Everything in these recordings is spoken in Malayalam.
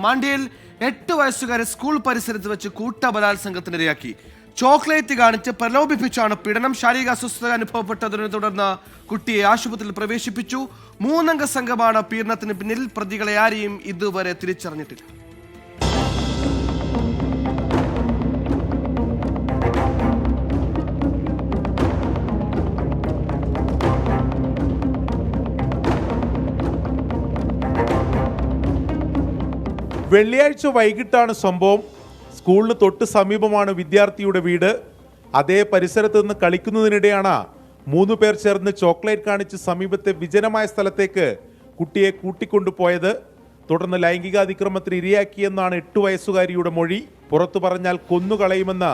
മാണ്ഡ്യയിൽ 8 വയസ്സുകാരെ സ്കൂൾ പരിസരത്ത് വെച്ച് കൂട്ടബലാത്സംഗത്തിനിരയാക്കി. ചോക്ലേറ്റ് കാണിച്ച് പ്രലോഭിപ്പിച്ചാണ് പീഡനം. ശാരീരിക അസ്വസ്ഥത അനുഭവപ്പെട്ടതിനെ തുടർന്ന് കുട്ടിയെ ആശുപത്രിയിൽ പ്രവേശിപ്പിച്ചു. 3 അംഗ സംഘമാണ് പീഡനത്തിന് പിന്നിൽ. പ്രതികളെ ആരെയും ഇതുവരെ തിരിച്ചറിഞ്ഞിട്ടില്ല. വെള്ളിയാഴ്ച വൈകിട്ടാണ് സംഭവം. സ്കൂളിന് തൊട്ട് സമീപമാണ് വിദ്യാർത്ഥിയുടെ വീട്. അതേ പരിസരത്ത് നിന്ന് കളിക്കുന്നതിനിടെയാണ് 3 പേർ ചേർന്ന് ചോക്ലേറ്റ് കാണിച്ച് സമീപത്തെ വിജനമായ സ്ഥലത്തേക്ക് കുട്ടിയെ കൂട്ടിക്കൊണ്ടുപോയത്. തുടർന്ന് ലൈംഗികാതിക്രമത്തിന് ഇരയാക്കിയെന്നാണ് 8 വയസ്സുകാരിയുടെ മൊഴി. പുറത്തു പറഞ്ഞാൽ കൊന്നുകളയുമെന്ന്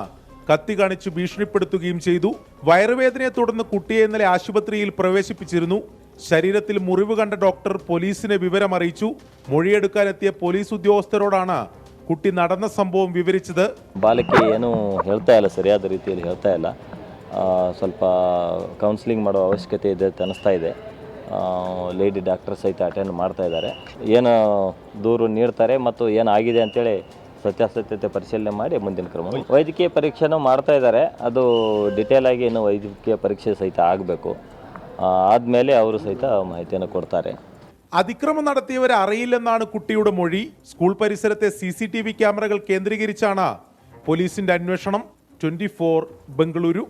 കത്തി കാണിച്ച് ഭീഷണിപ്പെടുത്തുകയും ചെയ്തു. വയറുവേദനയെ തുടർന്ന് കുട്ടിയെ ഇന്നലെ ആശുപത്രിയിൽ പ്രവേശിപ്പിച്ചിരുന്നു. ശരീരത്തിൽ മുറിവ് കണ്ട ഡോക്ടർ പോലീസിനെ വിവരം അറിയിച്ചു. ಮொழிಯೆಡುಕಾನೆತ್ತಿಯ ಪೊಲೀಸ್ ಉದ್ಯೋಗಸ್ಥರೋಡಾണ് ಕುಟ್ಟಿ ನಡೆದ ಸಂಭವ ವಿವರಿಸಿದೆ. ಬಾಲಕಿ ಏನು ಹೇಳ್ತಾ ಇಲ್ಲ, ಸರಿಯಾದ ರೀತಿಯಲ್ಲಿ ಹೇಳ್ತಾ ಇಲ್ಲ. ಸ್ವಲ್ಪ ಕೌನ್ಸಿಲಿಂಗ್ ಮಾಡೋ ಅವಶ್ಯಕತೆ ಇದೆ ಅಂತ ಅನಿಸ್ತಾ ಇದೆ. ಲೇಡಿ ಡಾಕ್ಟರ್ ಸಹಿತ ಅಟೆಂಡ್ ಮಾಡ್ತಾ ಇದ್ದಾರೆ. ಏನು ದೂರು ನೀಡ್ತಾರೆ ಮತ್ತು ಏನಾಗಿದೆ ಅಂತೇಳಿ ಸತ್ಯಾಸತ್ಯತೆ ಪರಿಶೀಲನೆ ಮಾಡಿ ಮುಂದಿನ ಕ್ರಮ. ವೈದ್ಯಕೀಯ ಪರೀಕ್ಷೆನೂ ಮಾಡ್ತಾ ಇದ್ದಾರೆ. ಅದು ಡಿಟೇಲ್ ಆಗಿ ಇನ್ನು ವೈದ್ಯಕೀಯ ಪರೀಕ್ಷೆ ಸಹಿತ ಆಗಬೇಕು. ಆದಮೇಲೆ ಅವರು ಸಹಿತ ಮಾಹಿತಿಯನ್ನು ಕೊಡ್ತಾರೆ. അതിക്രമം നടത്തിയവരെ അറിയില്ലെന്നാണ് കുട്ടിയുടെ മൊഴി. സ്കൂൾ പരിസരത്തെ CCTV ക്യാമറകൾ കേന്ദ്രീകരിച്ചാണ് പോലീസിന്റെ അന്വേഷണം. 24 ബംഗളൂരു.